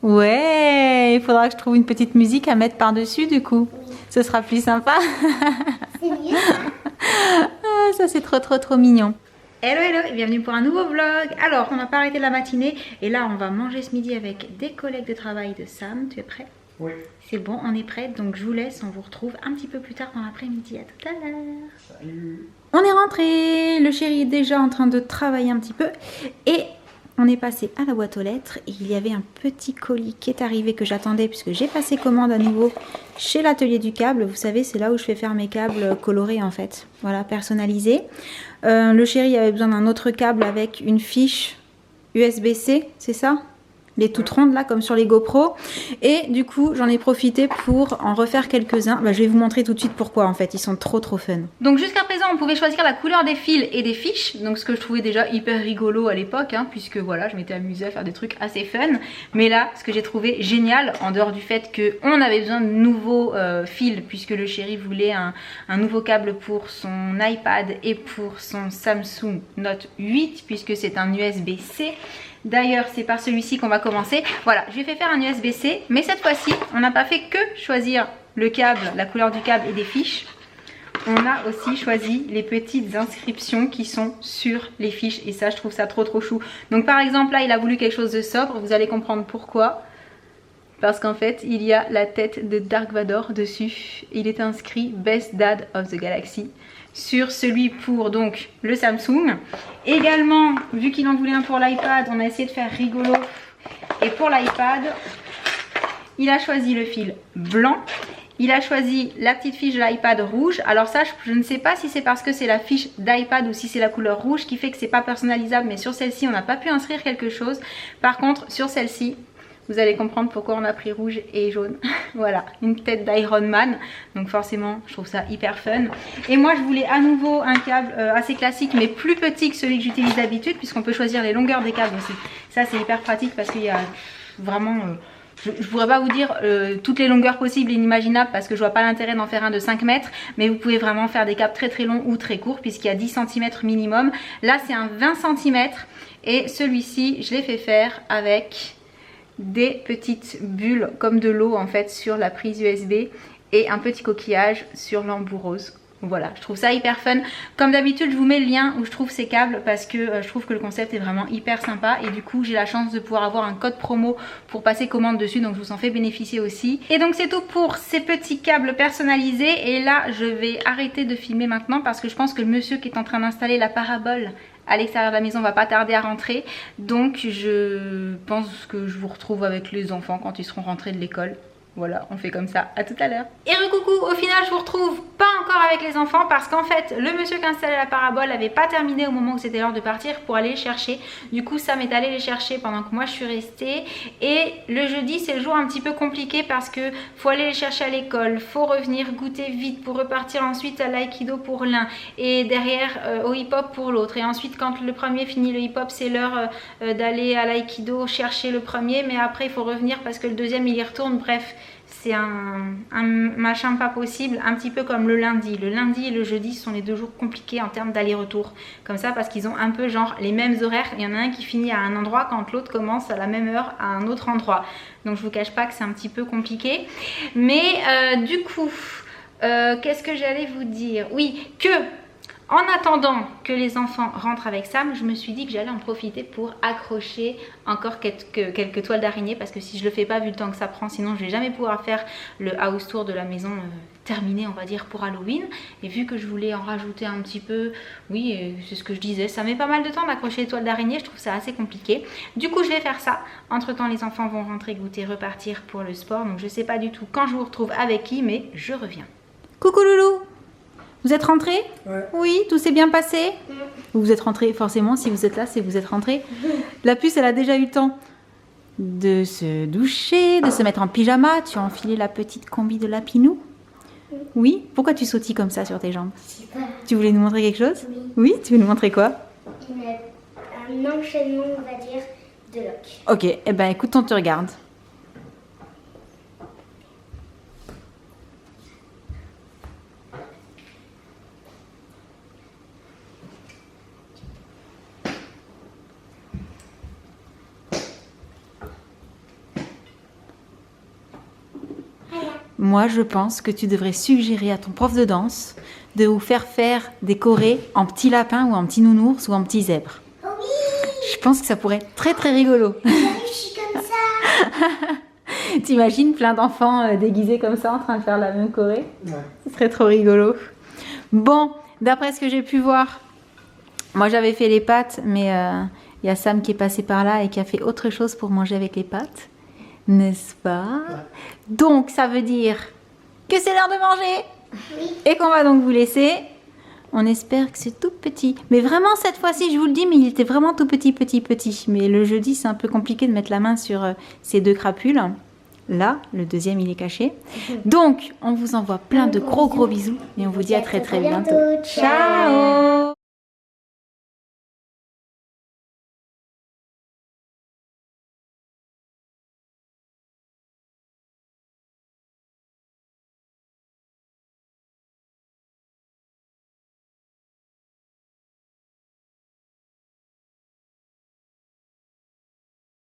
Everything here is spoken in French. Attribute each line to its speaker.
Speaker 1: Ouais, il faudra que je trouve une petite musique à mettre par-dessus du coup.
Speaker 2: Oui.
Speaker 1: Ce sera plus sympa.
Speaker 2: C'est mieux ça.
Speaker 1: Ah, ça c'est trop mignon. Hello hello et bienvenue pour un nouveau vlog. Alors on n'a pas arrêté la matinée et là on va manger ce midi avec des collègues de travail de Sam. Tu es prêt?
Speaker 3: Oui.
Speaker 1: C'est bon, on est prêt, donc je vous laisse, on vous retrouve un petit peu plus tard dans l'après-midi. À tout à l'heure.
Speaker 3: Salut.
Speaker 1: On est rentré, le chéri est déjà en train de travailler un petit peu et on est passé à la boîte aux lettres et il y avait un petit colis qui est arrivé que j'attendais puisque j'ai passé commande à nouveau chez l'atelier du câble. Vous savez, c'est là où je fais faire mes câbles colorés en fait, voilà, personnalisés. Le chéri avait besoin d'un autre câble avec une fiche USB-C, c'est ça ? Les toutes rondes là comme sur les GoPro, et du coup j'en ai profité pour en refaire quelques-uns. Je vais vous montrer tout de suite pourquoi en fait, ils sont trop fun. Donc jusqu'à présent on pouvait choisir la couleur des fils et des fiches, donc ce que je trouvais déjà hyper rigolo à l'époque, puisque voilà, je m'étais amusée à faire des trucs assez fun. Mais là ce que j'ai trouvé génial, en dehors du fait qu'on avait besoin de nouveaux fils, puisque le chéri voulait un nouveau câble pour son iPad et pour son Samsung Note 8, puisque c'est un USB-C. D'ailleurs, c'est par celui-ci qu'on va commencer. Voilà, je lui ai fait faire un USB-C, mais cette fois-ci, on n'a pas fait que choisir le câble, la couleur du câble et des fiches. On a aussi choisi les petites inscriptions qui sont sur les fiches et ça, je trouve ça trop chou. Donc par exemple, là, il a voulu quelque chose de sobre, vous allez comprendre pourquoi. Parce qu'en fait, il y a la tête de Dark Vador dessus. Il est inscrit Best Dad of the Galaxy sur celui pour donc le Samsung. Également, vu qu'il en voulait un pour l'iPad, on a essayé de faire rigolo. Et pour l'iPad, il a choisi le fil blanc. Il a choisi la petite fiche de l'iPad rouge. Alors ça, je ne sais pas si c'est parce que c'est la fiche d'iPad ou si c'est la couleur rouge qui fait que c'est pas personnalisable. Mais sur celle-ci, on n'a pas pu inscrire quelque chose. Par contre, sur celle-ci, vous allez comprendre pourquoi on a pris rouge et jaune. Voilà, une tête d'Iron Man. Donc forcément, je trouve ça hyper fun. Et moi, je voulais à nouveau un câble assez classique, mais plus petit que celui que j'utilise d'habitude, puisqu'on peut choisir les longueurs des câbles aussi. Ça, c'est hyper pratique parce qu'il y a vraiment... je ne pourrais pas vous dire toutes les longueurs possibles et inimaginables parce que je vois pas l'intérêt d'en faire un de 5 mètres. Mais vous pouvez vraiment faire des câbles très longs ou très courts puisqu'il y a 10 cm minimum. Là, c'est un 20 cm. Et celui-ci, je l'ai fait faire avec... des petites bulles comme de l'eau en fait sur la prise USB et un petit coquillage sur l'embout rose. Voilà, je trouve ça hyper fun. Comme d'habitude, je vous mets le lien où je trouve ces câbles parce que je trouve que le concept est vraiment hyper sympa et du coup j'ai la chance de pouvoir avoir un code promo pour passer commande dessus, donc je vous en fais bénéficier aussi. Et donc c'est tout pour ces petits câbles personnalisés et là je vais arrêter de filmer maintenant parce que je pense que le monsieur qui est en train d'installer la parabole à l'extérieur de la maison va pas tarder à rentrer, donc je pense que je vous retrouve avec les enfants quand ils seront rentrés de l'école. Voilà, on fait comme ça, à tout à l'heure. Et recoucou, au final je vous retrouve pas encore avec les enfants parce qu'en fait le monsieur qui installait la parabole n'avait pas terminé au moment où c'était l'heure de partir pour aller les chercher. Du coup Sam est allé les chercher pendant que moi je suis restée. Et le jeudi c'est le jour un petit peu compliqué parce que faut aller les chercher à l'école, faut revenir goûter vite pour repartir ensuite à l'aïkido pour l'un et derrière au hip-hop pour l'autre. Et ensuite quand le premier finit le hip-hop c'est l'heure d'aller à l'aïkido chercher le premier, mais après il faut revenir parce que le deuxième il y retourne. Bref, c'est un machin pas possible, un petit peu comme le lundi. Le lundi et le jeudi sont les 2 jours compliqués en termes d'aller-retour. Comme ça parce qu'ils ont un peu genre les mêmes horaires. Il y en a un qui finit à un endroit quand l'autre commence à la même heure à un autre endroit. Donc je vous cache pas que c'est un petit peu compliqué. Mais du coup, qu'est-ce que j'allais vous dire? Oui, que... en attendant que les enfants rentrent avec Sam, je me suis dit que j'allais en profiter pour accrocher encore quelques toiles d'araignée parce que si je le fais pas, vu le temps que ça prend, sinon je vais jamais pouvoir faire le house tour de la maison terminé, on va dire, pour Halloween. Et vu que je voulais en rajouter un petit peu, oui, c'est ce que je disais, ça met pas mal de temps d'accrocher les toiles d'araignée, je trouve ça assez compliqué. Du coup, je vais faire ça. Entre temps, les enfants vont rentrer, goûter, repartir pour le sport. Donc je sais pas du tout quand je vous retrouve avec qui, mais je reviens. Coucou loulou! Vous êtes rentrés?
Speaker 3: Ouais.
Speaker 1: Oui, tout s'est bien passé? Vous êtes rentrés, forcément, si vous êtes là, c'est que vous êtes rentrés. La puce, elle a déjà eu le temps de se doucher, de se mettre en pyjama. Tu as enfilé la petite combi de Lapinou? Oui? Pourquoi tu sautilles comme ça sur tes jambes?
Speaker 2: Je sais pas.
Speaker 1: Tu voulais nous montrer quelque chose?
Speaker 2: Oui.
Speaker 1: Oui? Tu veux nous montrer quoi?
Speaker 2: Un enchaînement, on va dire, de loques.
Speaker 1: Ok, eh ben écoute, on te regarde. moi je pense que tu devrais suggérer à ton prof de danse de vous faire des chorés en petit lapin ou en petit nounours ou en petit zèbre.
Speaker 2: Oh oui.
Speaker 1: Je pense que ça pourrait être très très rigolo.
Speaker 2: Je suis comme ça.
Speaker 1: T'imagines plein d'enfants déguisés comme ça en train de faire la même choré?
Speaker 3: Ouais.
Speaker 1: Ce serait trop rigolo. Bon, d'après ce que j'ai pu voir, moi j'avais fait les pâtes, mais il y a Sam qui est passé par là et qui a fait autre chose pour manger avec les pâtes. N'est-ce pas?
Speaker 3: Ouais.
Speaker 1: Donc ça veut dire que c'est l'heure de manger
Speaker 2: Oui.
Speaker 1: et qu'on va donc vous laisser. On espère que c'est tout petit. Mais vraiment cette fois-ci, je vous le dis, mais il était vraiment tout petit. Mais le jeudi, c'est un peu compliqué de mettre la main sur ces deux crapules. Là, le deuxième, il est caché. Donc, on vous envoie plein de gros bisous et on vous dit à très bientôt.
Speaker 2: Ciao.
Speaker 1: Ciao.